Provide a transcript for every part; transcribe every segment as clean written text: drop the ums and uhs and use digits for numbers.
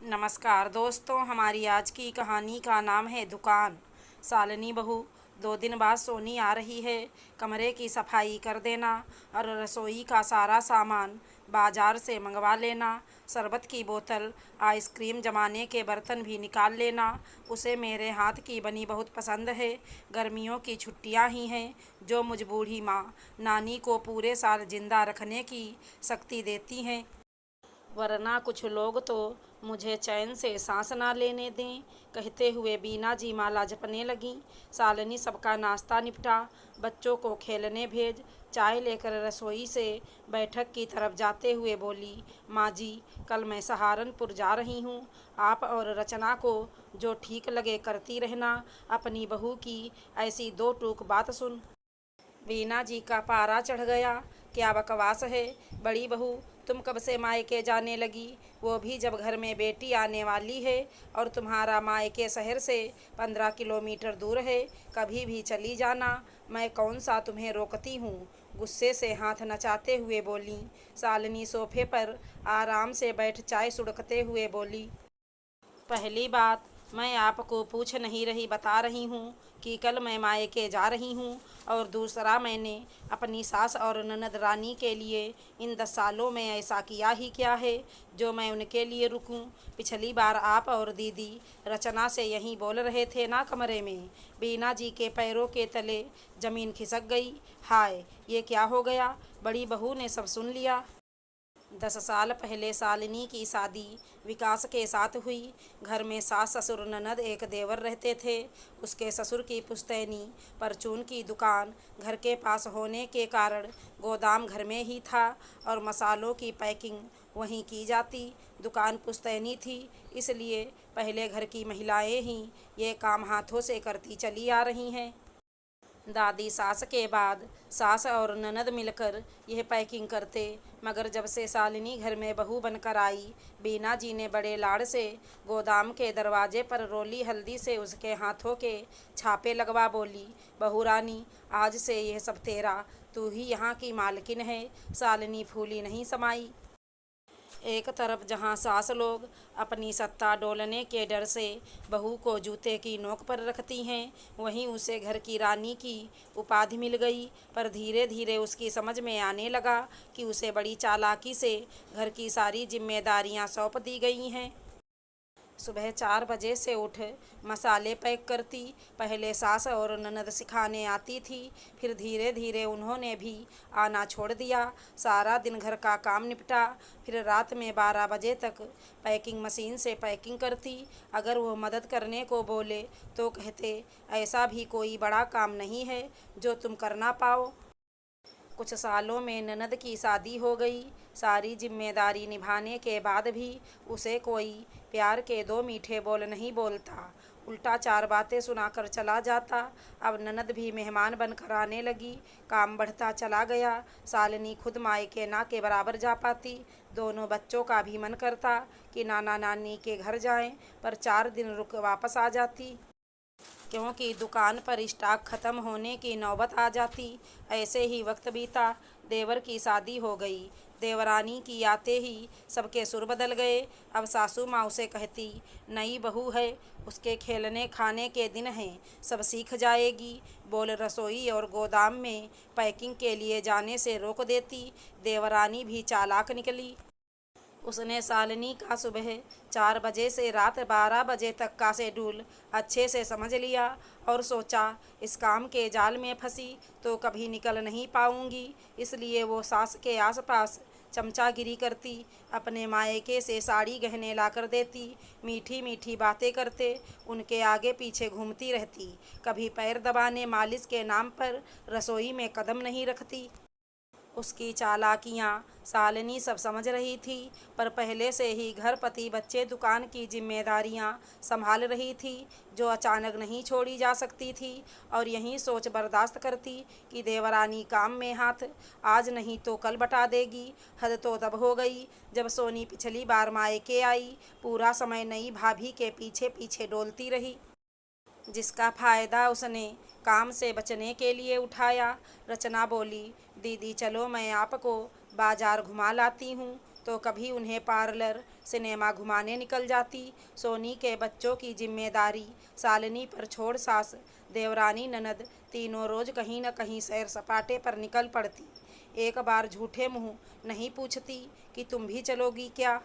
नमस्कार दोस्तों, हमारी आज की कहानी का नाम है दुकान। सालनी बहू, 2 दिन बाद सोनी आ रही है। कमरे की सफाई कर देना और रसोई का सारा सामान बाजार से मंगवा लेना। शरबत की बोतल, आइसक्रीम जमाने के बर्तन भी निकाल लेना। उसे मेरे हाथ की बनी बहुत पसंद है। गर्मियों की छुट्टियां ही हैं जो मुझ बूढ़ी माँ नानी को पूरे साल जिंदा रखने की शक्ति देती हैं, वरना कुछ लोग तो मुझे चैन से सांस ना लेने दें। कहते हुए बीना जी माला जपने लगीं। सालनी सबका नाश्ता निपटा, बच्चों को खेलने भेज, चाय लेकर रसोई से बैठक की तरफ जाते हुए बोली, माँ जी, कल मैं सहारनपुर जा रही हूँ। आप और रचना को जो ठीक लगे करती रहना। अपनी बहू की ऐसी दो टूक बात सुन वीना जी का पारा चढ़ गया। क्या बकवास है बड़ी बहू, तुम कब से मायके जाने लगी, वो भी जब घर में बेटी आने वाली है। और तुम्हारा मायके शहर से 15 किलोमीटर दूर है। कभी भी चली जाना, मैं कौन सा तुम्हें रोकती हूँ। गुस्से से हाथ नचाते हुए बोली। सालनी सोफे पर आराम से बैठ चाय सुड़कते हुए बोली, पहली बात, मैं आपको पूछ नहीं रही, बता रही हूँ कि कल मैं मायके जा रही हूँ। और दूसरा, मैंने अपनी सास और ननद रानी के लिए इन 10 सालों में ऐसा किया ही क्या है जो मैं उनके लिए रुकूं। पिछली बार आप और दीदी रचना से यहीं बोल रहे थे ना कमरे में। बीना जी के पैरों के तले जमीन खिसक गई। हाय, ये क्या हो गया। बड़ी बहू ने सब सुन लिया। 10 साल पहले शालिनी की शादी विकास के साथ हुई। घर में सास ससुर ननद एक देवर रहते थे। उसके ससुर की पुश्तैनी परचून की दुकान घर के पास होने के कारण गोदाम घर में ही था और मसालों की पैकिंग वहीं की जाती। दुकान पुश्तैनी थी, इसलिए पहले घर की महिलाएं ही ये काम हाथों से करती चली आ रही हैं। दादी सास के बाद सास और ननद मिलकर यह पैकिंग करते। मगर जब से शालिनी घर में बहू बनकर आई, बीना जी ने बड़े लाड़ से गोदाम के दरवाजे पर रोली हल्दी से उसके हाथों के छापे लगवा बोली, बहू रानी, आज से यह सब तेरा, तू ही यहाँ की मालकिन है। शालिनी फूली नहीं समाई। एक तरफ जहां सास लोग अपनी सत्ता डोलने के डर से बहू को जूते की नोक पर रखती हैं, वहीं उसे घर की रानी की उपाधि मिल गई। पर धीरे धीरे उसकी समझ में आने लगा कि उसे बड़ी चालाकी से घर की सारी जिम्मेदारियां सौंप दी गई हैं। सुबह 4 बजे से उठ मसाले पैक करती। पहले सास और ननद सिखाने आती थी, फिर धीरे धीरे उन्होंने भी आना छोड़ दिया। सारा दिन घर का काम निपटा, फिर रात में 12 बजे तक पैकिंग मशीन से पैकिंग करती। अगर वो मदद करने को बोले तो कहते, ऐसा भी कोई बड़ा काम नहीं है जो तुम कर ना पाओ। कुछ सालों में ननद की शादी हो गई। सारी जिम्मेदारी निभाने के बाद भी उसे कोई प्यार के 2 मीठे बोल नहीं बोलता, उल्टा 4 बातें सुनाकर चला जाता। अब ननद भी मेहमान बनकर आने लगी। काम बढ़ता चला गया। शालिनी खुद मायके ना के बराबर जा पाती। दोनों बच्चों का भी मन करता कि नाना नानी के घर जाएं, पर 4 दिन रुक वापस आ जाती, क्योंकि दुकान पर स्टॉक खत्म होने की नौबत आ जाती। ऐसे ही वक्त बीता। देवर की शादी हो गई। देवरानी की आते ही सबके सुर बदल गए। अब सासू माँ उसे कहती, नई बहू है, उसके खेलने खाने के दिन हैं, सब सीख जाएगी। बोल रसोई और गोदाम में पैकिंग के लिए जाने से रोक देती। देवरानी भी चालाक निकली। उसने शालिनी का सुबह 4 बजे से रात 12 बजे तक का शेड्यूल अच्छे से समझ लिया और सोचा, इस काम के जाल में फंसी तो कभी निकल नहीं पाऊंगी। इसलिए वो सास के आसपास चमचागिरी करती, अपने मायके से साड़ी गहने ला कर देती, मीठी मीठी बातें करते उनके आगे पीछे घूमती रहती, कभी पैर दबाने मालिश के नाम पर रसोई में कदम नहीं रखती। उसकी चालाकियाँ शालिनी सब समझ रही थी, पर पहले से ही घर पति बच्चे दुकान की जिम्मेदारियाँ संभाल रही थी, जो अचानक नहीं छोड़ी जा सकती थी। और यही सोच बर्दाश्त करती कि देवरानी काम में हाथ आज नहीं तो कल बटा देगी। हद तो तब हो गई जब सोनी पिछली बार मायके आई, पूरा समय नई भाभी के पीछे पीछे डोलती रही, जिसका फ़ायदा उसने काम से बचने के लिए उठाया। रचना बोली, दीदी चलो मैं आपको बाजार घुमा लाती हूँ। तो कभी उन्हें पार्लर सिनेमा घुमाने निकल जाती। सोनी के बच्चों की जिम्मेदारी शालिनी पर छोड़ सास देवरानी ननद तीनों रोज कहीं न कहीं सैर सपाटे पर निकल पड़ती। एक बार झूठे मुंह नहीं पूछती कि तुम भी चलोगी क्या।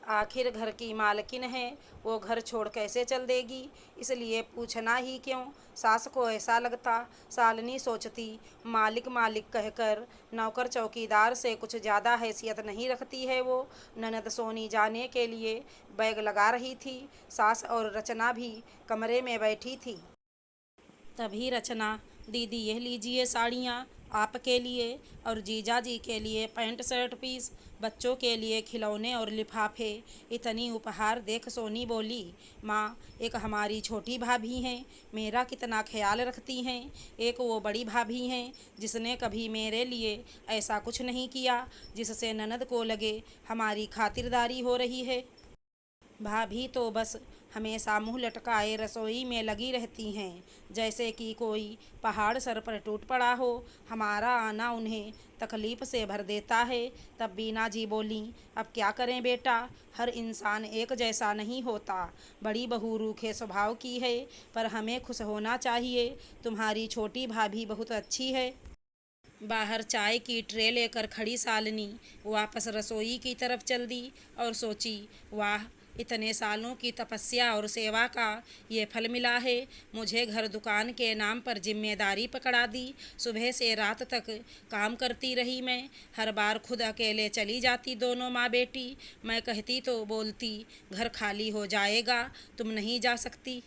आखिर घर की मालकिन है, वो घर छोड़ कैसे चल देगी, इसलिए पूछना ही क्यों। सास को ऐसा लगता। शालिनी सोचती मालिक मालिक कहकर नौकर चौकीदार से कुछ ज़्यादा हैसियत नहीं रखती है वो। ननद सोनी जाने के लिए बैग लगा रही थी। सास और रचना भी कमरे में बैठी थी। तभी रचना, दीदी यह लीजिए साड़ियाँ आपके लिए और जीजा जी के लिए पैंट शर्ट पीस, बच्चों के लिए खिलौने और लिफाफे, इतनी उपहार देख सोनी बोली, माँ एक हमारी छोटी भाभी हैं, मेरा कितना ख्याल रखती हैं। एक वो बड़ी भाभी हैं जिसने कभी मेरे लिए ऐसा कुछ नहीं किया जिससे ननद को लगे हमारी खातिरदारी हो रही है। भाभी तो बस हमेशा मुंह लटकाए रसोई में लगी रहती हैं, जैसे कि कोई पहाड़ सर पर टूट पड़ा हो। हमारा आना उन्हें तकलीफ से भर देता है। तब बीना जी बोली, अब क्या करें बेटा, हर इंसान एक जैसा नहीं होता। बड़ी बहू रूखे स्वभाव की है, पर हमें खुश होना चाहिए। तुम्हारी छोटी भाभी बहुत अच्छी है। बाहर चाय की ट्रे लेकर खड़ी शालिनी वापस रसोई की तरफ चल दी और सोची, वाह, इतने सालों की तपस्या और सेवा का ये फल मिला है। मुझे घर दुकान के नाम पर जिम्मेदारी पकड़ा दी। सुबह से रात तक काम करती रही मैं। हर बार खुद अकेले चली जाती दोनों माँ बेटी। मैं कहती तो बोलती, घर खाली हो जाएगा, तुम नहीं जा सकती।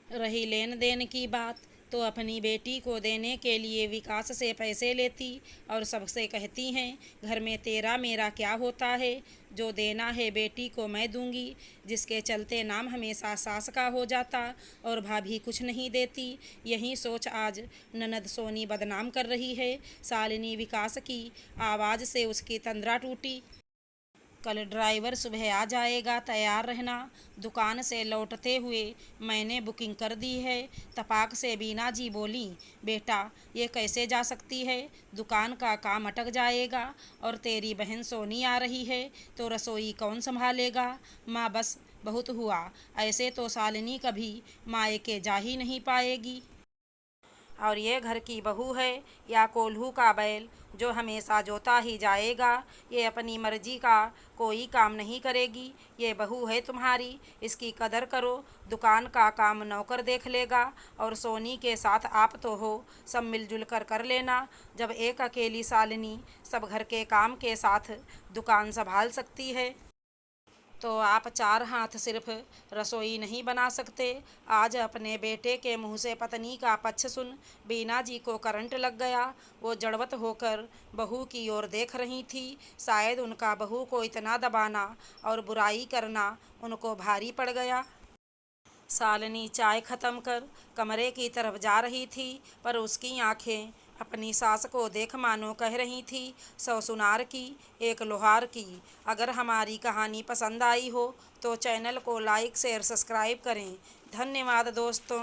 रही लेन देन की बात, तो अपनी बेटी को देने के लिए विकास से पैसे लेती और सबसे कहती हैं, घर में तेरा मेरा क्या होता है, जो देना है बेटी को मैं दूंगी। जिसके चलते नाम हमेशा सास का हो जाता और भाभी कुछ नहीं देती। यही सोच आज ननद सोनी बदनाम कर रही है। शालिनी विकास की आवाज़ से उसकी तंद्रा टूटी। कल ड्राइवर सुबह आ जाएगा, तैयार रहना। दुकान से लौटते हुए मैंने बुकिंग कर दी है। तपाक से बीना जी बोली, बेटा ये कैसे जा सकती है, दुकान का काम अटक जाएगा और तेरी बहन सोनी आ रही है तो रसोई कौन संभालेगा। माँ बस बहुत हुआ, ऐसे तो शालिनी कभी मायके जा ही नहीं पाएगी। और ये घर की बहू है या कोल्हू का बैल जो हमेशा जोता ही जाएगा। ये अपनी मर्जी का कोई काम नहीं करेगी। ये बहू है तुम्हारी, इसकी कदर करो। दुकान का काम नौकर देख लेगा और सोनी के साथ आप तो हो, सब मिलजुल कर लेना। जब एक अकेली शालिनी सब घर के काम के साथ दुकान संभाल सकती है तो आप चार हाथ सिर्फ रसोई नहीं बना सकते। आज अपने बेटे के मुंह से पत्नी का पक्ष सुन बीना जी को करंट लग गया। वो जड़वत होकर बहू की ओर देख रही थी। शायद उनका बहू को इतना दबाना और बुराई करना उनको भारी पड़ गया। शालिनी चाय ख़त्म कर कमरे की तरफ जा रही थी, पर उसकी आंखें अपनी सास को देख मानो कह रही थी, 100 सुनार की एक लोहार की। अगर हमारी कहानी पसंद आई हो तो चैनल को लाइक शेयर सब्सक्राइब करें। धन्यवाद दोस्तों।